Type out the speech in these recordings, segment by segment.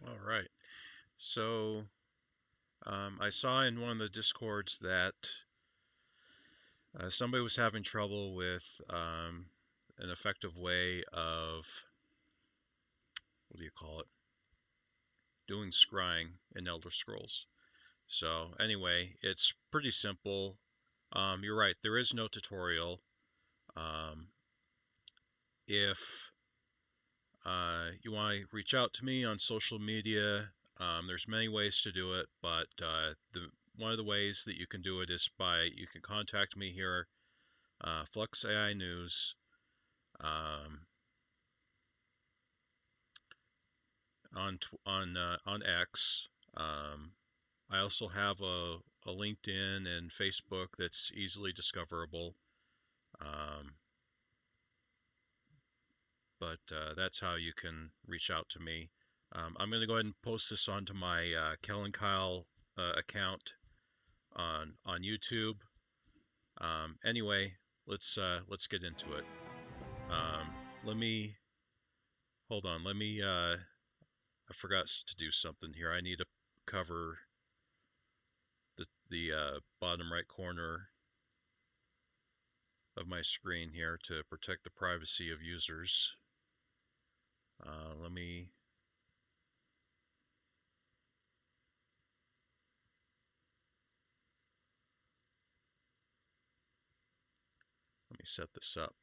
All right. So I saw in one of the discords that somebody was having trouble with an effective way of, what do you call it, doing scrying in Elder Scrolls. So anyway, it's pretty simple. You're right, there is no tutorial. Um, if you want to reach out to me on social media, there's many ways to do it, but one of the ways that you can do it is by you can contact me here, Flux AI News, um, on X. Um, I also have a LinkedIn and Facebook that's easily discoverable. Um, but that's how you can reach out to me. I'm going to go ahead and post this onto my Kellen Kyle account on YouTube. Anyway, let's get into it. Um, let me hold on. I forgot to do something here. I need to cover the bottom right corner of my screen here to protect the privacy of users. Let me set this up.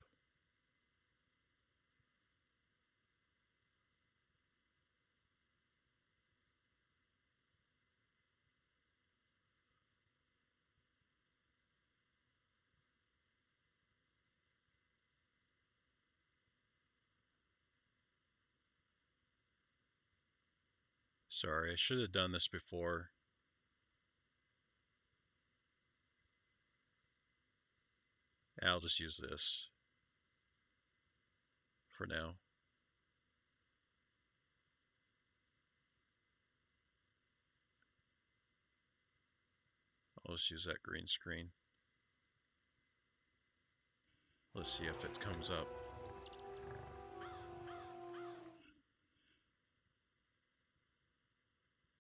Sorry, I should have done this before. I'll just use this for now. I'll just use that green screen. Let's see if it comes up.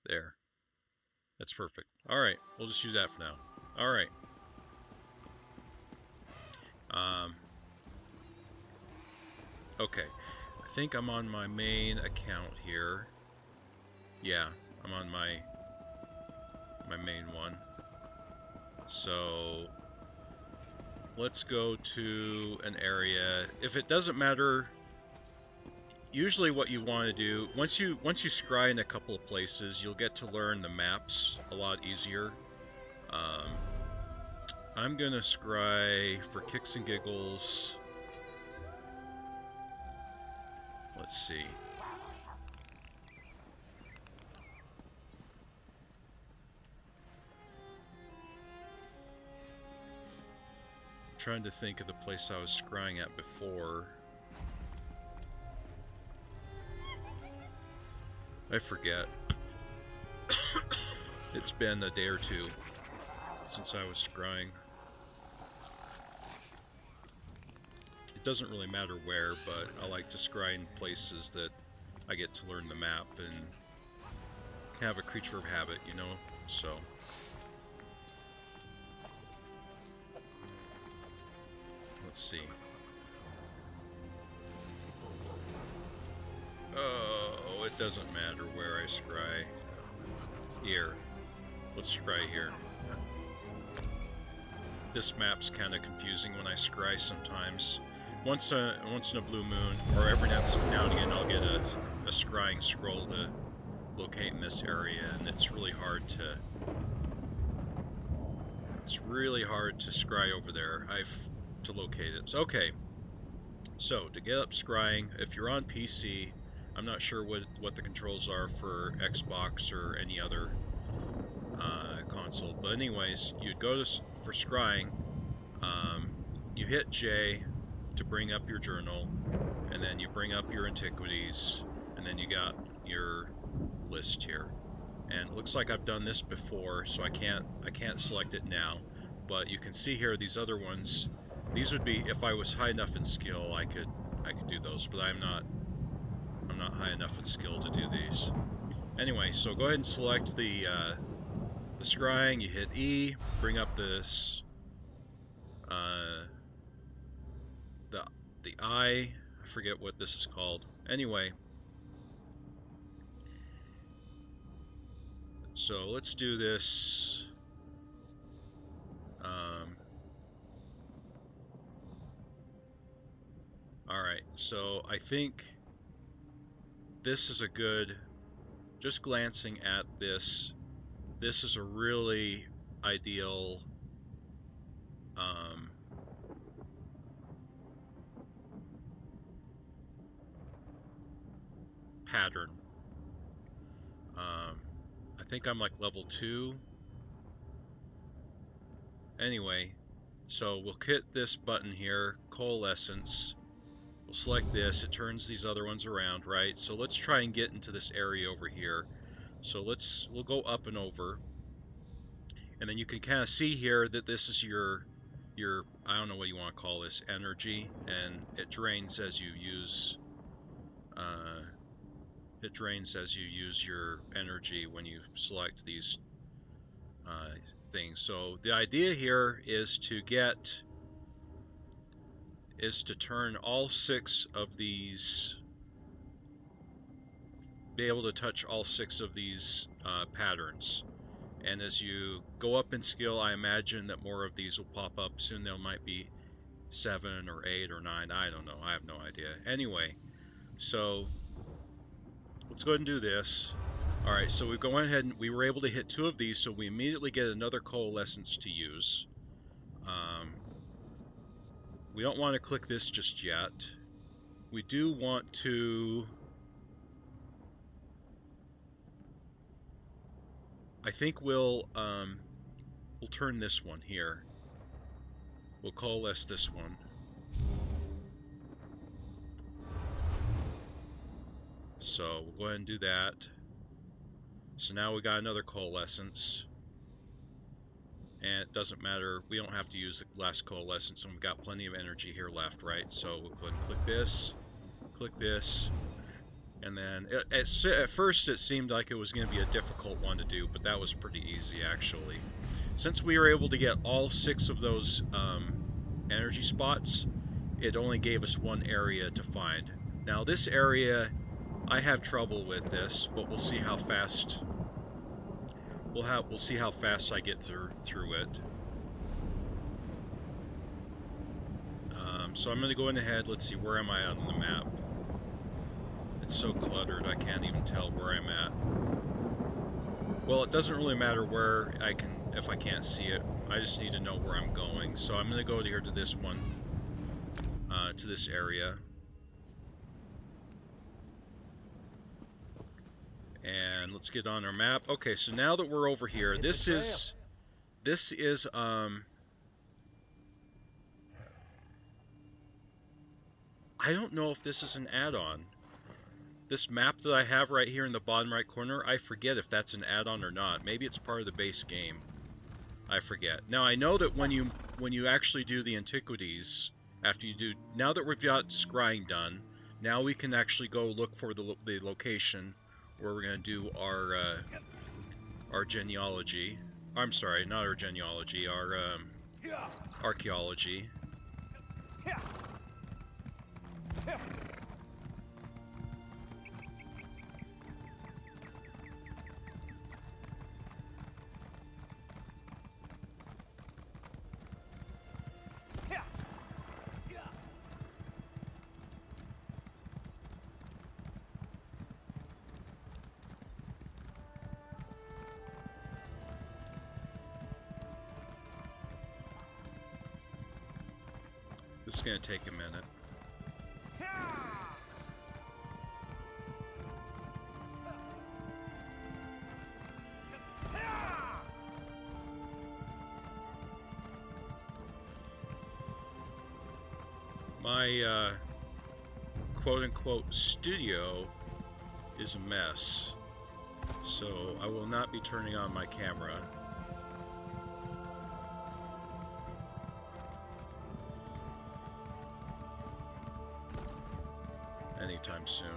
There. That's perfect. All right, we'll just use that for now. All right. Um, okay. I think I'm on my main account here. Yeah, I'm on my main one. So let's go to an area. If it doesn't matter, usually what you want to do once you scry in a couple of places, you'll get to learn the maps a lot easier. Um, I'm gonna scry for kicks and giggles. Let's see. I'm trying to think of the place I was scrying at before. I forget. It's been a day or two since I was scrying. It doesn't really matter where, but I like to scry in places that I get to learn the map and have a creature of habit, you know? So, let's see. Oh, it doesn't matter where I scry. Here. Let's scry here. This map's kind of confusing when I scry sometimes. Once in a blue moon, or every now and again, I'll get a scrying scroll to locate in this area, and it's really hard to scry over there. To locate it. So, okay, so to get up scrying, if you're on PC, I'm not sure what the controls are for Xbox or any other console, but anyways, you'd go for scrying. You hit J to bring up your journal, and then you bring up your antiquities, and then you got your list here. And it looks like I've done this before, so I can't select it now. But you can see here these other ones. These would be, if I was high enough in skill, I could do those, but I'm not high enough in skill to do these. Anyway, so go ahead and select the scrying. You hit E, bring up this the eye. I forget what this is called. Anyway, so let's do this. All right, so I think this is a good. Just glancing at this, this is a really ideal pattern. I think I'm like level 2. Anyway, so we'll hit this button here, coalescence. We'll select this, it turns these other ones around, right? So let's try and get into this area over here. So we'll go up and over. And then you can kind of see here that this is your, I don't know what you want to call this, energy, and it drains as you use, your energy when you select these things. So the idea here is to turn all 6 of these, be able to touch all 6 of these patterns. And as you go up in skill, I imagine that more of these will pop up. Soon there might be 7 or 8 or 9. I don't know. I have no idea. Anyway, so let's go ahead and do this. All right, so we've gone ahead and we were able to hit 2 of these, so we immediately get another coalescence to use. We don't want to click this just yet. We do want to... I think we'll turn this one here. We'll coalesce this one. So we'll go ahead and do that. So now we got another coalescence. And it doesn't matter, we don't have to use the last coalescence, and we've got plenty of energy here left, right? So we'll go ahead and click this, and then at first it seemed like it was going to be a difficult one to do, but that was pretty easy actually. Since we were able to get all 6 of those energy spots, it only gave us one area to find. Now this area, I have trouble with this, but we'll see how fast we'll see how fast I get through it. So I'm going to go ahead. Let's see, where am I on the map? It's so cluttered I can't even tell where I'm at. Well, it doesn't really matter where if I can't see it. I just need to know where I'm going. So I'm going to go here to this one, to this area. And let's get on our map. Okay, so now that we're over here, this is I don't know if this is an add-on. This map that I have right here in the bottom right corner, I forget if that's an add-on or not. Maybe it's part of the base game. I forget. Now I know that when you actually do the antiquities, now that we've got scrying done, now we can actually go look for the location where we're going to do our genealogy. I'm sorry, not our genealogy, our archaeology. This is going to take a minute. My quote-unquote studio is a mess, so I will not be turning on my camera. Anytime soon.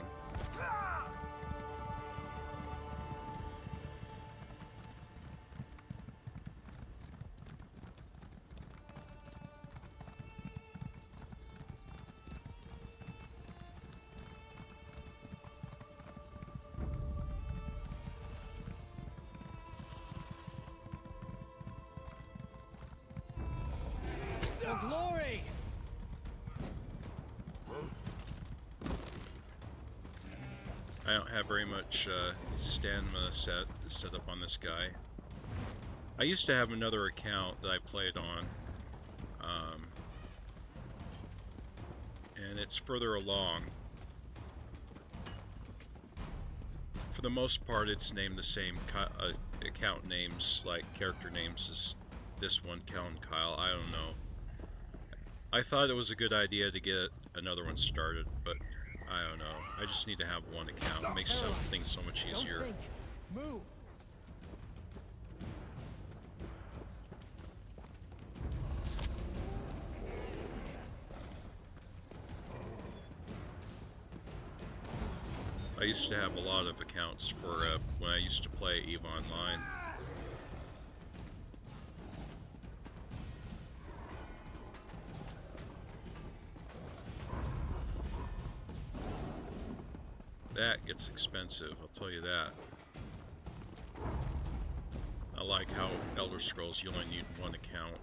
For glory! I don't have very much stamina set up on this guy. I used to have another account that I played on, and it's further along. For the most part, it's named the same account names, like character names as this one, Cal and Kyle. I don't know. I thought it was a good idea to get another one started, but I don't know. I just need to have one account. It makes things so much easier. Don't think. Move. I used to have a lot of accounts for when I used to play EVE Online. That gets expensive, I'll tell you that. I like how Elder Scrolls you only need one account.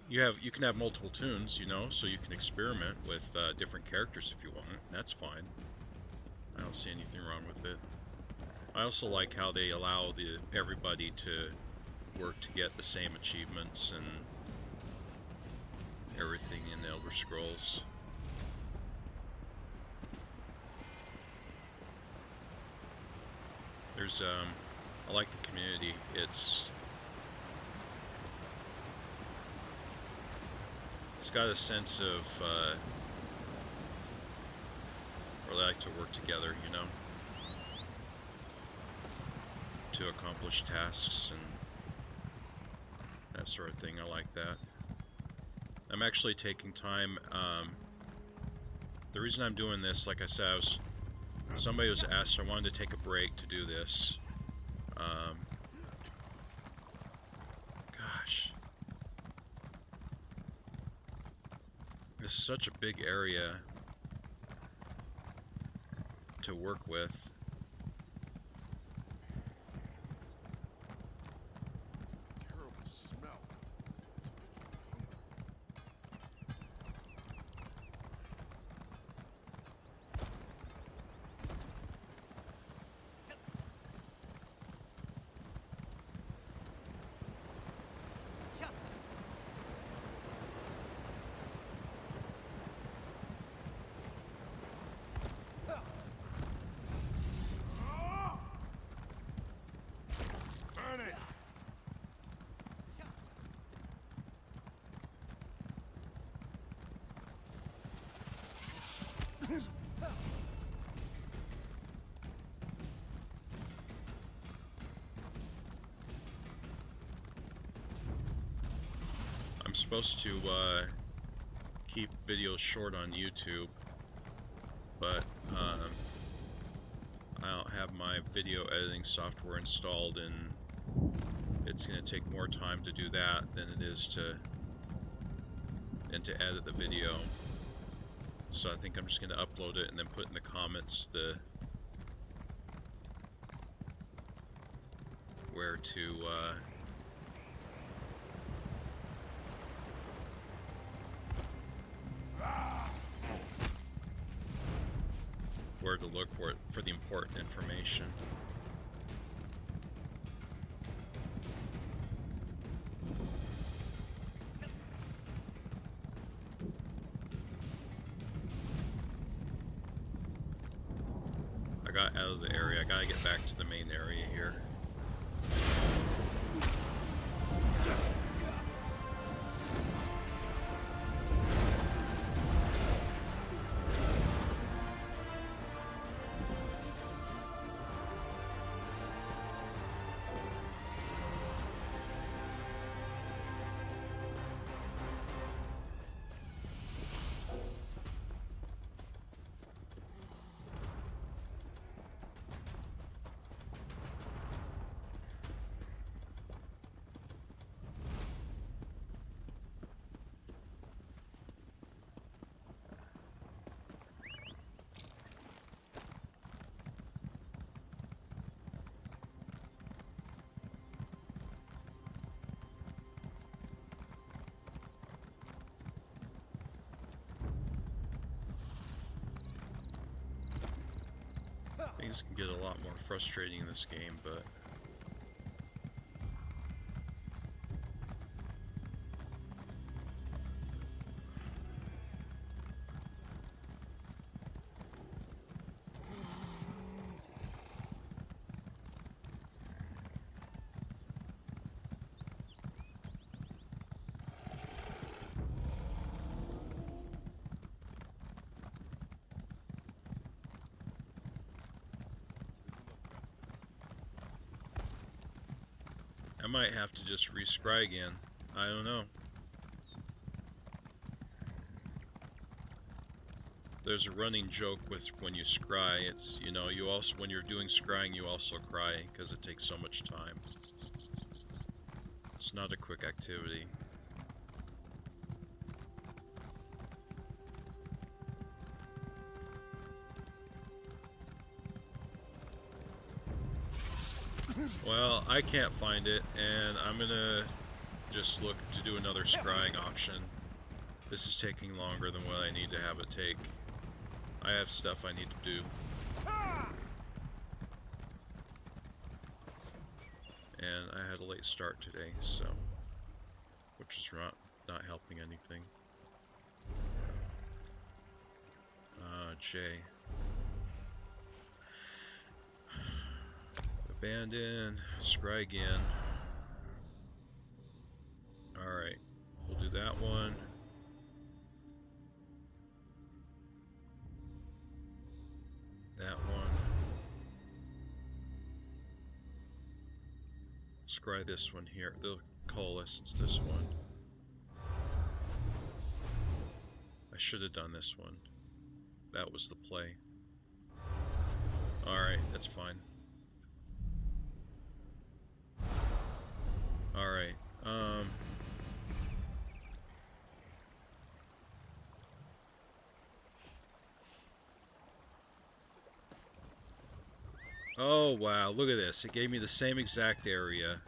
You can have multiple tunes, you know, so you can experiment with different characters if you want. That's fine. I don't see anything wrong with it. I also like how they allow everybody to work to get the same achievements and everything in the Elder Scrolls. There's I like the community. It's got a sense of where they like to work together, you know, to accomplish tasks and that sort of thing. I like that. I'm actually taking time. The reason I'm doing this, like I said, somebody was asked, I wanted to take a break to do this. Gosh. This is such a big area to work with. Terrible smell. Burn it! I'm supposed to keep videos short on YouTube, but I don't have my video editing software installed, and it's going to take more time to do that than it is to edit the video. So I think I'm just going to upload it and then put in the comments where to look for the important information. I got out of the area. I gotta get back to the main area here. Things can get a lot more frustrating in this game, but I might have to just re-scry again. I don't know. There's a running joke with when you scry, it's, you know, you also, when you're doing scrying, you also cry because it takes so much time. It's not a quick activity. Well, I can't find it, and I'm gonna just look to do another scrying option. This is taking longer than what I need to have it take. I have stuff I need to do. And I had a late start today, so, which is not helping anything. J. Abandon, scry again. Alright, we'll do that one. That one. Scry this one here. The coalescence, this one. I should have done this one. That was the play. Alright, that's fine. Alright, oh wow, look at this. It gave me the same exact area.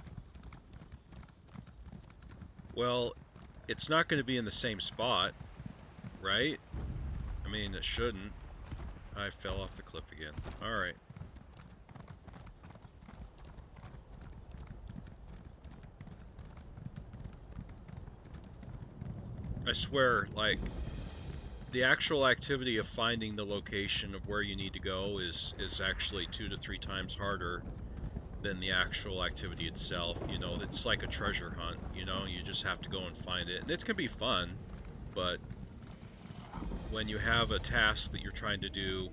Well, it's not going to be in the same spot, right? I mean, it shouldn't. I fell off the cliff again. Alright. I swear, like, the actual activity of finding the location of where you need to go is actually 2 to 3 times harder than the actual activity itself. You know, it's like a treasure hunt, you know, you just have to go and find it. And it's gonna be fun, but when you have a task that you're trying to do,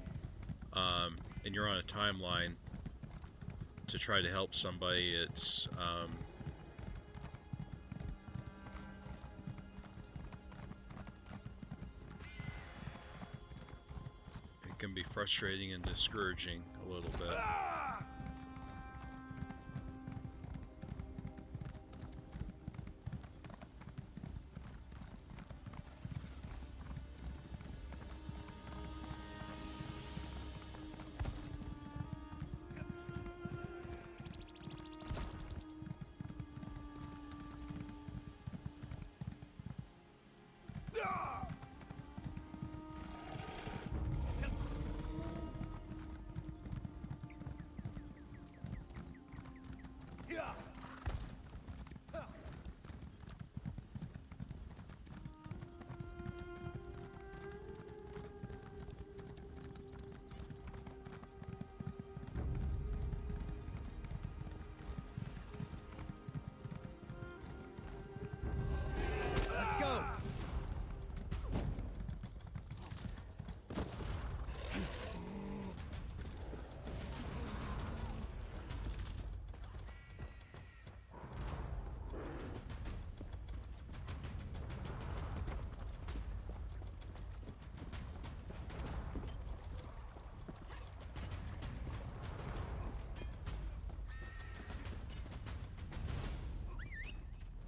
and you're on a timeline to try to help somebody, it's, it can be frustrating and discouraging a little bit.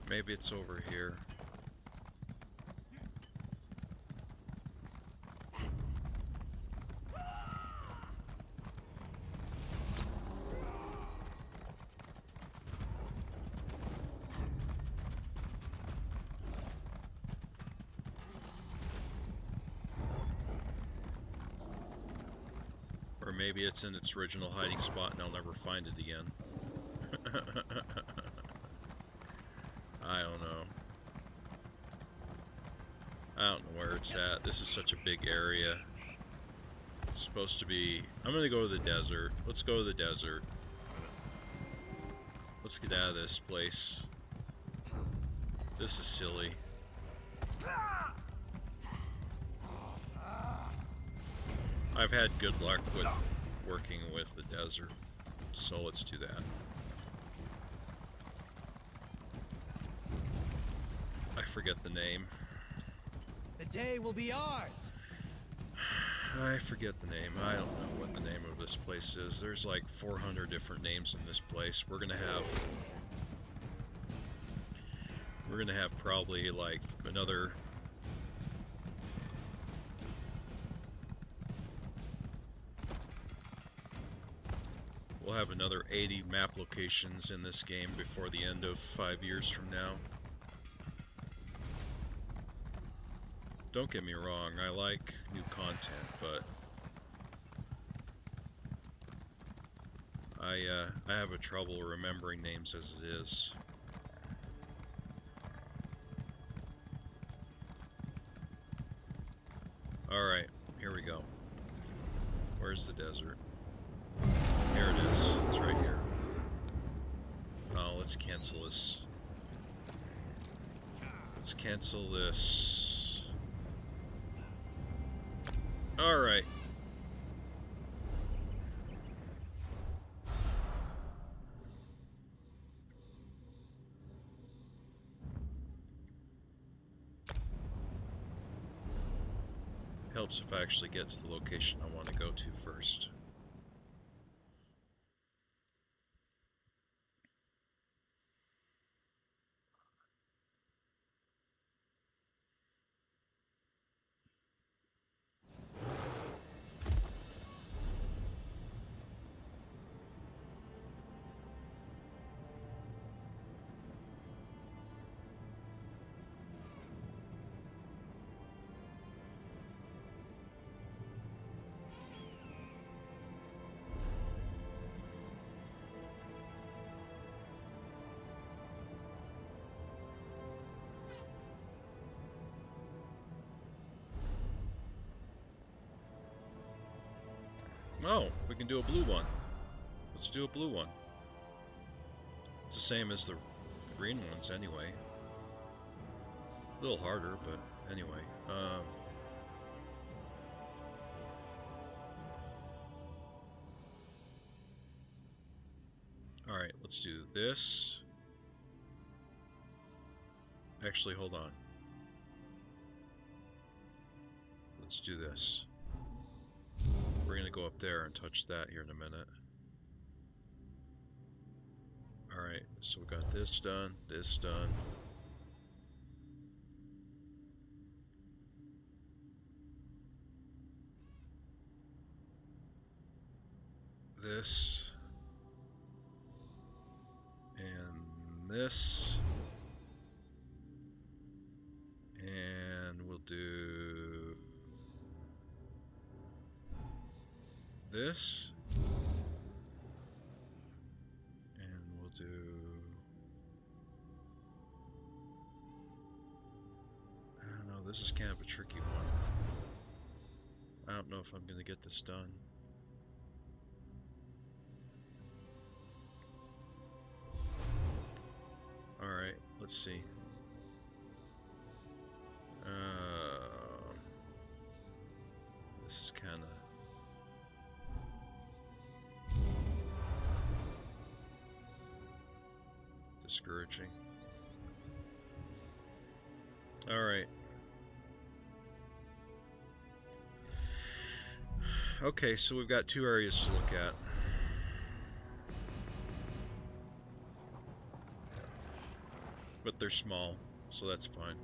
Maybe it's over here. Or maybe it's in its original hiding spot and I'll never find it again. I don't know. I don't know where it's at. This is such a big area. It's supposed to be... I'm gonna go to the desert. Let's go to the desert. Let's get out of this place. This is silly. I've had good luck with working with the desert, so let's do that. I forget the name. The day will be ours. I forget the name. I don't know what the name of this place is. There's like 400 different names in this place. We're gonna have probably like another... We'll have another 80 map locations in this game before the end of 5 years from now. Don't get me wrong, I like new content, but I have a trouble remembering names as it is. Alright, here we go. Where's the desert? Here it is. It's right here. Oh, let's cancel this. Let's cancel this. Alright. Helps if I actually get to the location I want to go to first. Oh, we can do a blue one. Let's do a blue one. It's the same as the green ones anyway. A little harder, but anyway. Alright, let's do this. Actually, hold on. Let's do this. We're gonna go up there and touch that here in a minute. Alright, so we got this done, this done. This. And this. And we'll do this. And we'll do... I don't know, this is kind of a tricky one. I don't know if I'm gonna get this done. Alright, let's see. This is kind of... discouraging. Alright. Okay, so we've got two areas to look at. But they're small, so that's fine.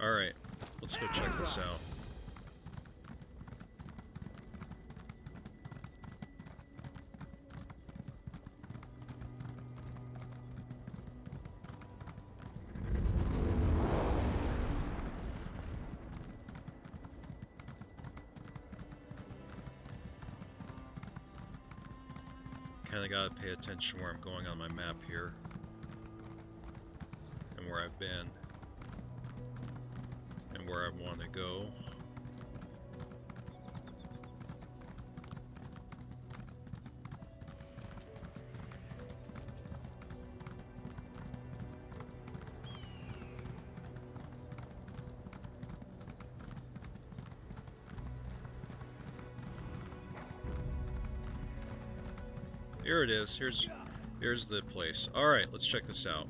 Alright, let's go check this out. kind of got to pay attention where I'm going on my map here. And where I've been. And where I want to go. Here it is. Here's the place. Alright, let's check this out.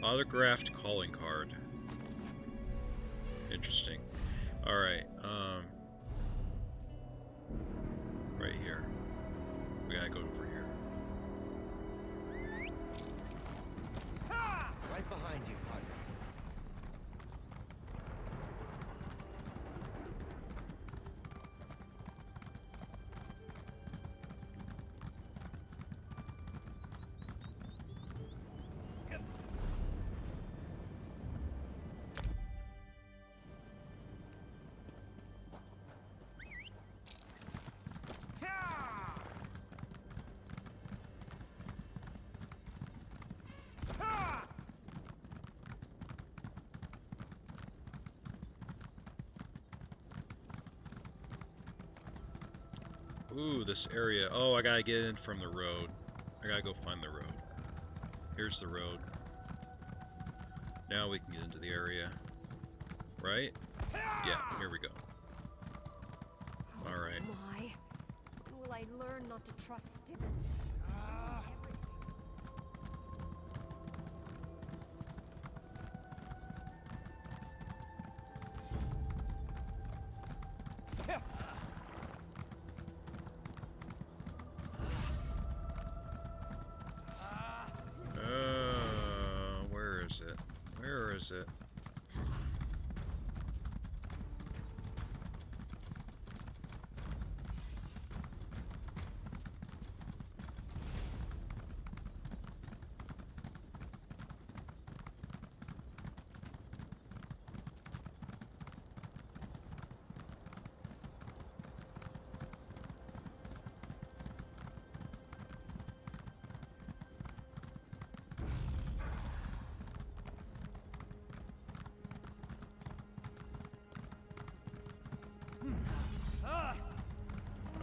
Autographed calling card. Interesting. Alright, right here. We gotta go over here. Right behind you, partner. Ooh, this area. Oh, I gotta get in from the road. I gotta go find the road. Here's the road. Now we can get into the area. Right? Yeah, here we go. Alright. Oh my. When will I learn not to trust Stibbons? Where is it? Where is it?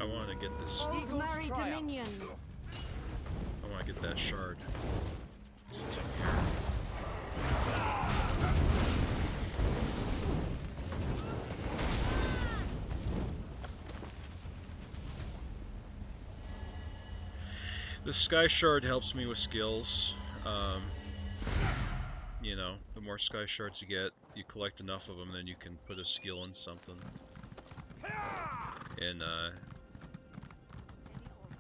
I want to get this. Mary Dominion. I want to get that shard. It's in here. The Sky Shard helps me with skills. You know, the more Sky Shards you get, you collect enough of them, then you can put a skill in something. And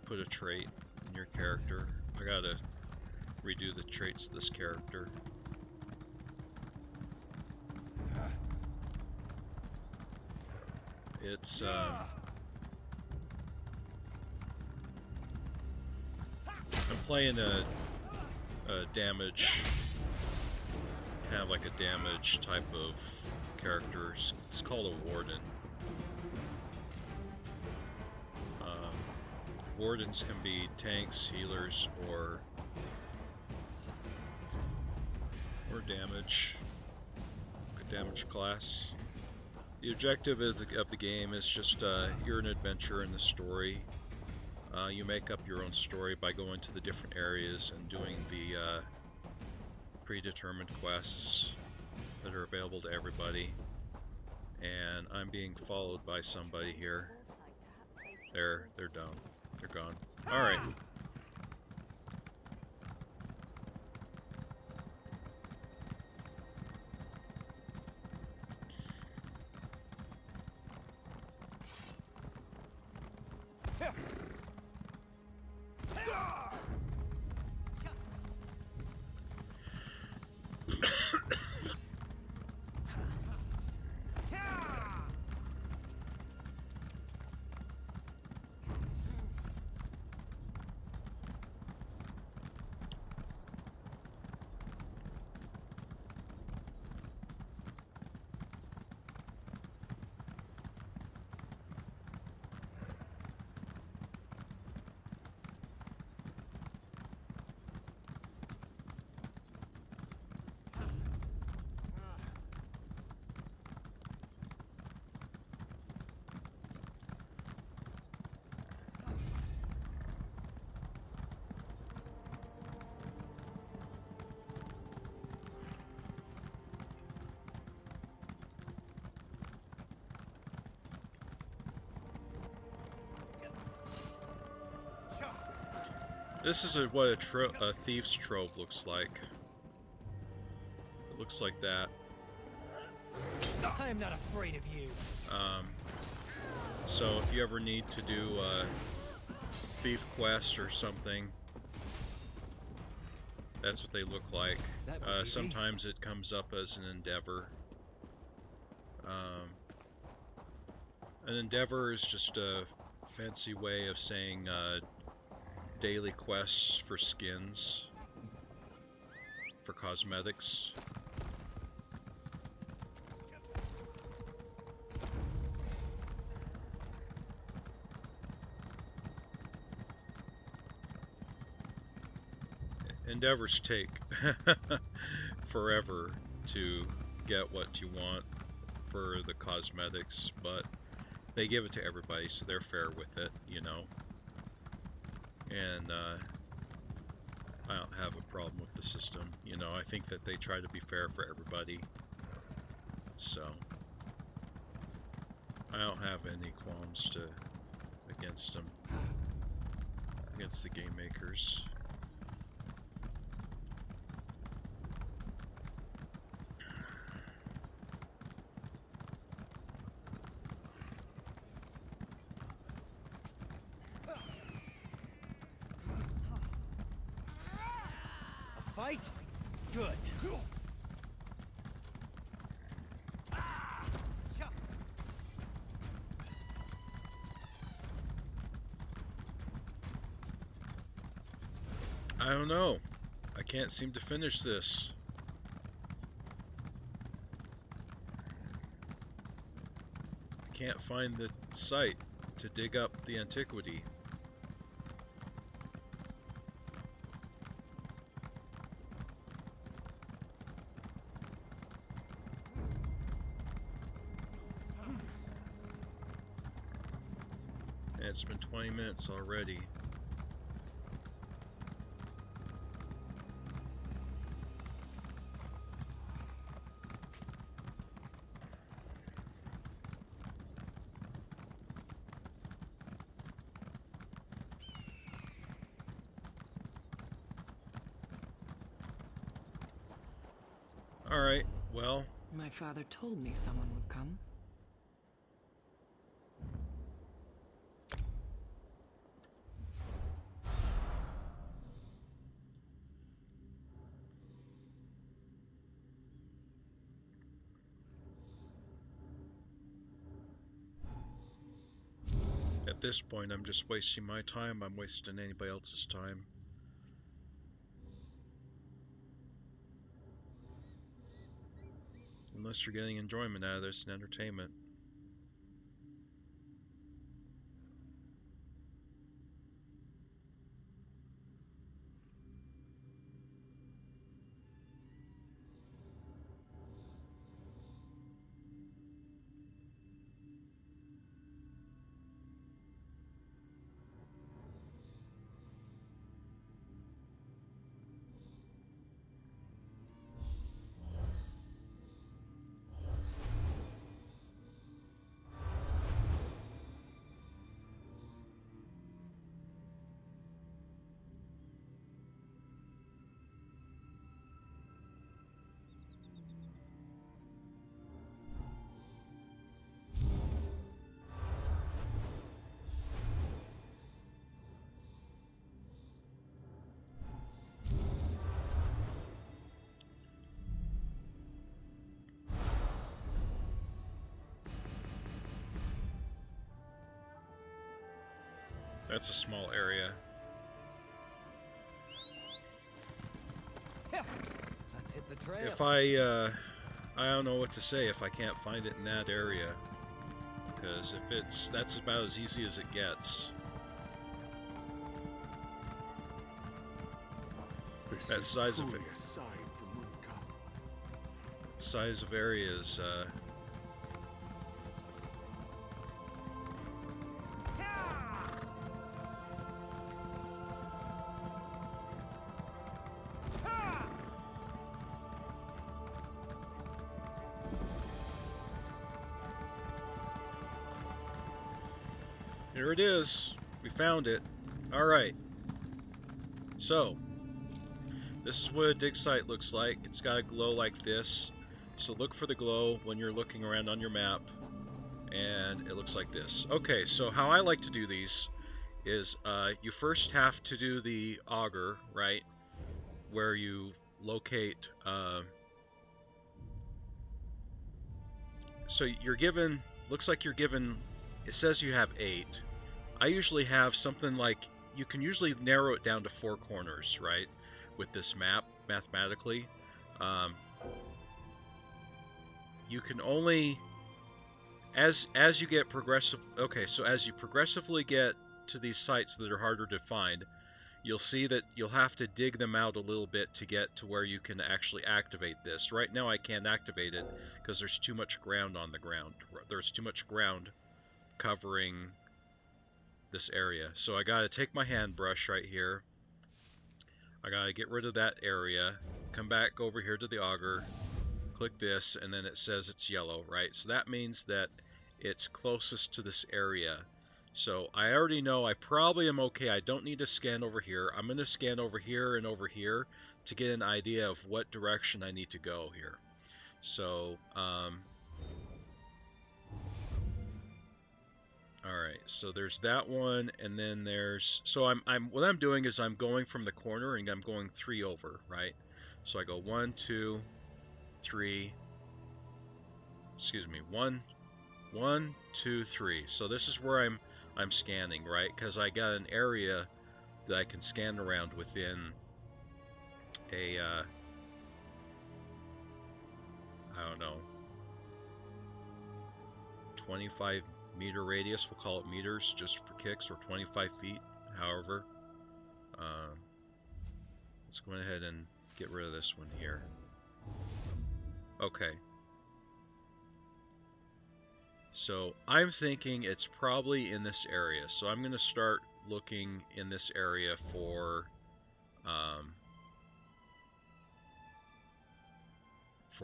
put a trait in your character. I gotta redo the traits of this character. It's I'm playing a damage, kind of like a damage type of character. It's called a warden. Wardens can be tanks, healers, or damage. A damage class. The objective of the game is just you're an adventurer in the story. You make up your own story by going to the different areas and doing the predetermined quests that are available to everybody. And I'm being followed by somebody here. They're done. They're gone. Alright. This is what a thief's trove looks like. It looks like that. I am not afraid of you. So if you ever need to do a thief quest or something, that's what they look like. That was easy. Sometimes it comes up as an endeavor. An endeavor is just a fancy way of saying daily quests for skins, for cosmetics. Endeavors take forever to get what you want for the cosmetics, but they give it to everybody, so they're fair with it, you know. And I don't have a problem with the system, you know. I think that they try to be fair for everybody, so I don't have any qualms against them, against the game makers. Fight? Good. I don't know. I can't seem to finish this. I can't find the site to dig up the antiquity. And it's been 20 minutes already. Alright, well, My father told me someone would come. at this point I'm just wasting my time, I'm wasting anybody else's time. Unless you're getting enjoyment out of this and entertainment. That's a small area. Let's hit the trail. If I don't know what to say if I can't find it in that area. Because if that's about as easy as it gets. This That is size of truly it. a sign from Moonka. Size of areas, here it is. We found it. Alright. So, this is what a dig site looks like. It's got a glow like this. So look for the glow when you're looking around on your map, and it looks like this. Okay, so how I like to do these is you first have to do the auger, right, where you locate. So you're given, looks like you're given, it says you have 8. I usually have something like, you can usually narrow it down to 4 corners, right, with this map, mathematically. Um, you can only, as you get progressive, okay, so as you progressively get to these sites that are harder to find, you'll see that you'll have to dig them out a little bit to get to where you can actually activate this. Right now I can't activate it because there's too much ground on the ground. There's too much ground covering this area. So I gotta take my hand brush right here. I gotta get rid of that area, come back over here to the auger, click this, and then it says it's yellow, right? So that means that it's closest to this area. So I already know I probably am okay. I don't need to scan over here. I'm going to scan over here and over here to get an idea of what direction I need to go here. So, all right. So there's that one, and then there's. So what I'm doing is I'm going from the corner and I'm going 3 over, right? So I go 1, 2, 3. Excuse me, 1, 1, 2, 3. So this is where I'm scanning, right? Because I got an area that I can scan around within a I don't know, 25-meter radius. We'll call it meters just for kicks, or 25 feet. However, um, let's go ahead and get rid of this one here. Okay. So I'm thinking it's probably in this area. So I'm going to start looking in this area for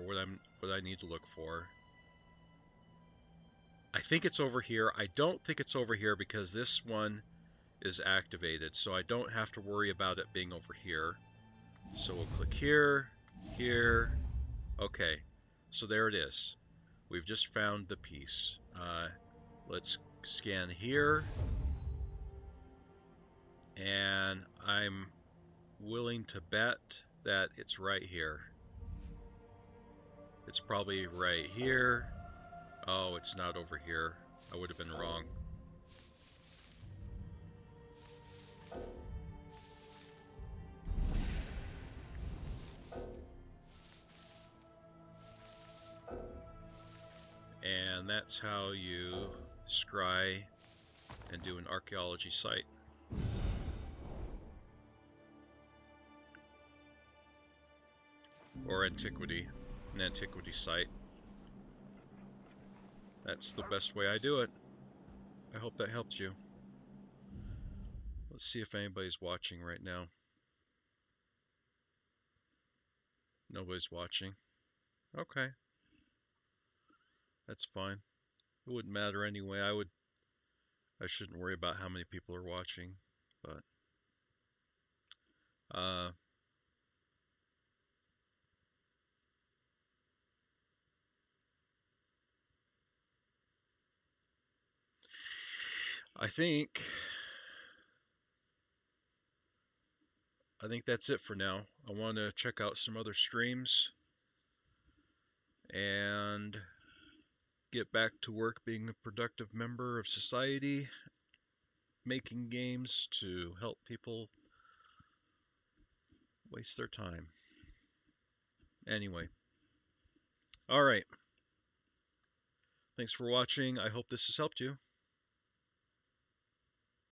what I need to look for. I think it's over here. I don't think it's over here because this one is activated, so I don't have to worry about it being over here. So we'll click here, here. Okay, so there it is. We've just found the piece. Let's scan here, and I'm willing to bet that it's right here. It's probably right here. Oh, it's not over here. I would have been wrong. And that's how you scry and do an archaeology site. Or an antiquity site. That's the best way I do it. I hope that helps you. Let's see if anybody's watching right now. Nobody's watching. Okay. That's fine. It wouldn't matter anyway. I shouldn't worry about how many people are watching, but I think that's it for now. I want to check out some other streams and get back to work being a productive member of society, making games to help people waste their time. Anyway, all right. Thanks for watching. I hope this has helped you.